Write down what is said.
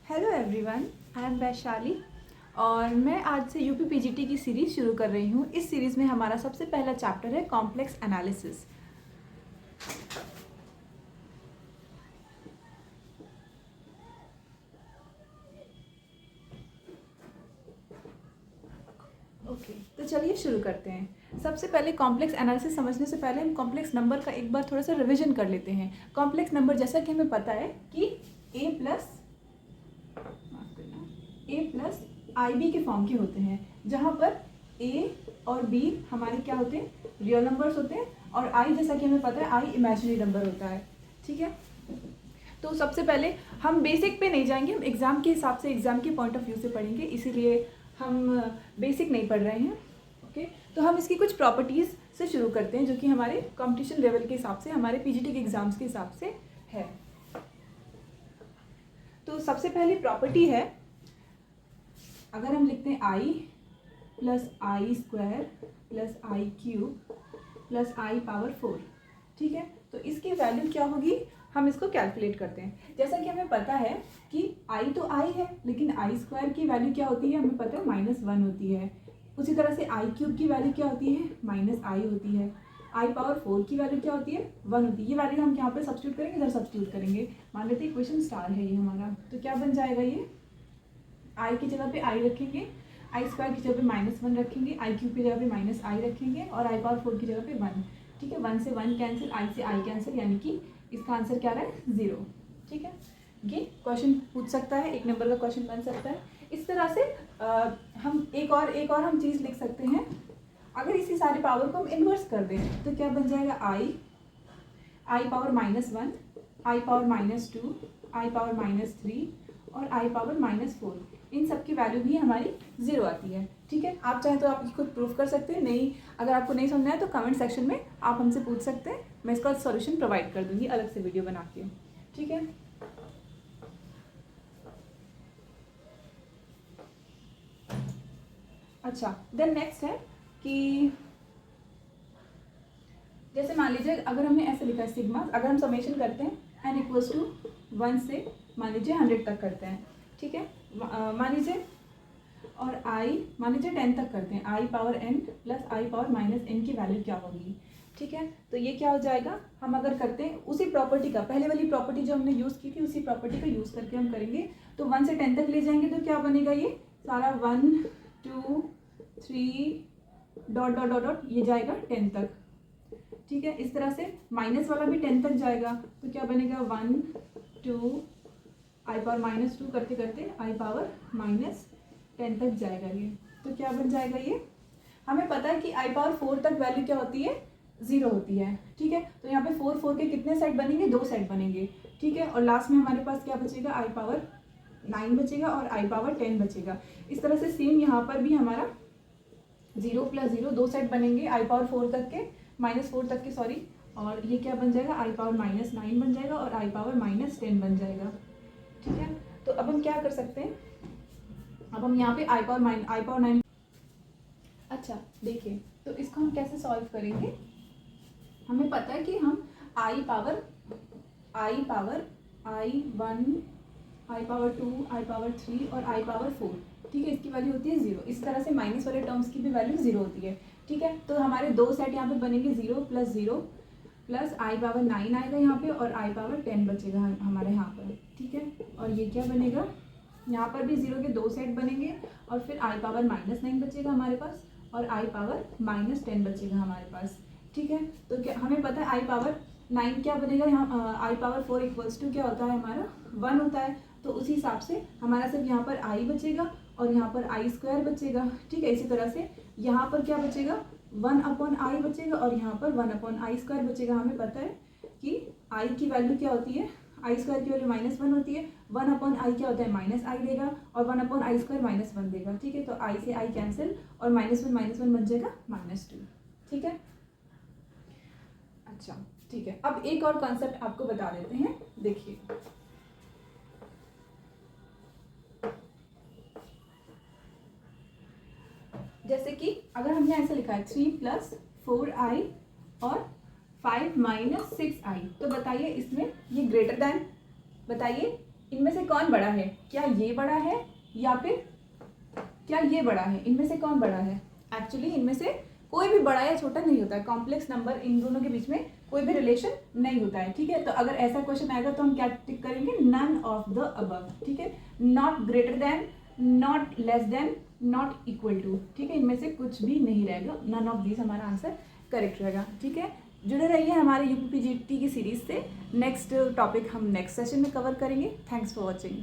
Hello everyone, I am Vaishali और मैं आज से यूपी पीजीटी की सीरीज़ शुरू कर रही हूँ। इस सीरीज़ में हमारा सबसे पहला चैप्टर है कॉम्प्लेक्स एनालिसिस। ओके, तो चलिए शुरू करते हैं। सबसे पहले कॉम्प्लेक्स एनालिसिस समझने से पहले हम कॉम्प्लेक्स नंबर का एक बार थोड़ा सा रिवीजन कर लेते हैं। कॉम्प्लेक्स नंबर जैसा कि हमें पता है कि a प्लस आई बी के फॉर्म के होते हैं, जहाँ पर a और b हमारे क्या होते हैं, रियल नंबर्स होते हैं, और i जैसा कि हमें पता है i इमेजिनरी नंबर होता है। ठीक है, तो सबसे पहले हम बेसिक पे नहीं जाएंगे, हम एग्ज़ाम के हिसाब से, एग्ज़ाम के पॉइंट ऑफ व्यू से पढ़ेंगे, इसीलिए हम बेसिक नहीं पढ़ रहे हैं। ओके, तो हम इसकी कुछ प्रॉपर्टीज़ से शुरू करते हैं जो कि हमारे कंपटीशन लेवल के हिसाब से, हमारे पीजीटी के एग्ज़ाम्स के हिसाब से है। तो सबसे पहली प्रॉपर्टी है, अगर हम लिखते हैं i plus I square plus I cube plus I power 4, ठीक है, तो इसकी वैल्यू क्या होगी, हम इसको कैलकुलेट करते हैं। जैसा कि हमें पता है कि i तो i है, लेकिन आई स्क्वायर की वैल्यू क्या होती है, हमें पता है -1 होती है। उसी तरह से आई क्यूब की वैल्यू क्या होती है, -i होती है। आई पावर 4 की वैल्यू क्या होती है, 1 होती है। ये वैल्यू हम यहाँ पे सब्स्टिट्यूट करेंगे, इधर सब्स्टिट्यूट करेंगे। मान लेते हैं इक्वेशन स्टार है ये हमारा, तो क्या बन जाएगा, ये i की जगह पे i रखेंगे, आई स्क्वायर की जगह पे -1 रखेंगे, आई क्यूब की जगह पे -i रखेंगे, और आई पावर 4 की जगह पे 1। ठीक है, 1 से 1 कैंसिल, i से i कैंसिल, यानी कि इसका आंसर क्या रहा है, 0। ठीक है, ये क्वेश्चन पूछ सकता है, एक नंबर का क्वेश्चन बन सकता है। इस तरह से हम एक और हम चीज़ लिख सकते हैं। अगर इसी सारी पावर को हम इन्वर्स कर दें तो क्या बन जाएगा, आई पावर -1, आई पावर -2, आई पावर -3 और आई पावर -4, इन सब की वैल्यू भी हमारी 0 आती है। ठीक है, आप चाहे तो आप खुद प्रूफ कर सकते हैं, नहीं अगर आपको नहीं समझना है तो कमेंट सेक्शन में आप हमसे पूछ सकते हैं, मैं इसका सॉल्यूशन प्रोवाइड कर दूंगी अलग से वीडियो बना के। ठीक है, अच्छा, देन नेक्स्ट है कि जैसे मान लीजिए अगर हमने ऐसे लिखा है सिग्मा, अगर हम समेशन करते हैं n इक्वल्स टू 1 से मान लीजिए 100 तक करते हैं। ठीक है, मान लीजिए, और i मान लीजिए 10 तक करते हैं, i power n plus i power -n की वैल्यू क्या होगी। ठीक है, तो ये क्या हो जाएगा, हम अगर करते हैं उसी प्रॉपर्टी का, पहले वाली प्रॉपर्टी जो हमने यूज़ की थी उसी प्रॉपर्टी का यूज़ करके हम करेंगे, तो 1 से 10 तक ले जाएंगे तो क्या बनेगा, ये सारा 1 2 3 डॉट डॉट डॉट डॉट ये जाएगा 10 तक। ठीक है, इस तरह से माइनस वाला भी 10 तक जाएगा, तो क्या बनेगा 1 2 आई पावर -2 करते करते आई पावर -10 तक जाएगा ये, तो क्या बन जाएगा, ये हमें पता है कि आई पावर 4 तक वैल्यू क्या होती है, 0 होती है। ठीक है, तो यहाँ पे 4 के कितने सेट बनेंगे, 2 सेट बनेंगे। ठीक है, और लास्ट में हमारे पास क्या बचेगा, आई पावर 9 बचेगा और आई पावर 10 बचेगा। इस तरह से सेम यहाँ पर भी हमारा 0 + 0 2 सेट बनेंगे, आई पावर 4 तक के, -4 तक के सॉरी, और ये क्या बन जाएगा, आई पावर -9 बन जाएगा और आई पावर -10 बन जाएगा। ठीक है, तो अब हम क्या कर सकते हैं, अब हम यहाँ पे आई पावर 9, अच्छा देखिए, तो इसको हम कैसे सॉल्व करेंगे, हमें पता है कि हम आई पावर i1, आई पावर 2, आई पावर 3 और आई पावर 4, ठीक है, इसकी वैल्यू होती है 0। इस तरह से माइनस वाले टर्म्स की भी वैल्यू 0 होती है। ठीक है, तो हमारे 2 सेट यहाँ पे बनेंगे, 0 + 0 प्लस आई पावर 9 आएगा यहाँ पे, और आई पावर 10 बचेगा हमारे यहाँ पर। ठीक है, और ये क्या बनेगा, यहाँ पर भी 0 के 2 सेट बनेंगे, और फिर आई पावर -9 बचेगा हमारे पास, और आई पावर -10 बचेगा हमारे पास। ठीक है, तो क्या हमें पता है आई पावर 9 क्या बनेगा, यहाँ आई पावर 4 इक्वल्स टू क्या होता है हमारा, 1 होता है, तो उसी हिसाब से हमारा सिर्फ यहाँ पर i बचेगा और यहाँ पर आई स्क्वायर बचेगा। ठीक है, इसी तरह से यहाँ पर क्या बचेगा, 1/i बचेगा और यहाँ पर 1/i स्क्वायर बचेगा। हमें पता है कि i की वैल्यू क्या होती है, आई स्क्वायर की वैल्यू -1 होती है, 1/i क्या होता है, -i देगा, और 1/i स्क्वायर -1 देगा। ठीक है, तो i से i कैंसिल, और -1 बन जाएगा -2। ठीक है, अच्छा ठीक है, अब एक और कॉन्सेप्ट आपको बता देते हैं, देखिए जैसे कि अगर हमने ऐसे लिखा है 3 + 4i और 5 - 6i, तो बताइए इसमें ये ग्रेटर देन, बताइए इनमें से कौन बड़ा है, क्या ये बड़ा है या फिर क्या ये बड़ा है, इनमें से कौन बड़ा है। एक्चुअली इनमें से कोई भी बड़ा या छोटा नहीं होता है, कॉम्प्लेक्स नंबर इन दोनों के बीच में कोई भी रिलेशन नहीं होता है, ठीक है। तो अगर ऐसा क्वेश्चन आएगा तो हम क्या टिक करेंगे, नन ऑफ द अबव, ठीक है। Not greater than, not less than, not equal to, ठीक है, इनमें से कुछ भी नहीं रहेगा, नन ऑफ दीज हमारा आंसर करेक्ट रहेगा, ठीक है। जुड़े रहिए हमारे यूपीपीजीटी की सीरीज से। नेक्स्ट टॉपिक हम नेक्स्ट सेशन में कवर करेंगे। Thanks for watching.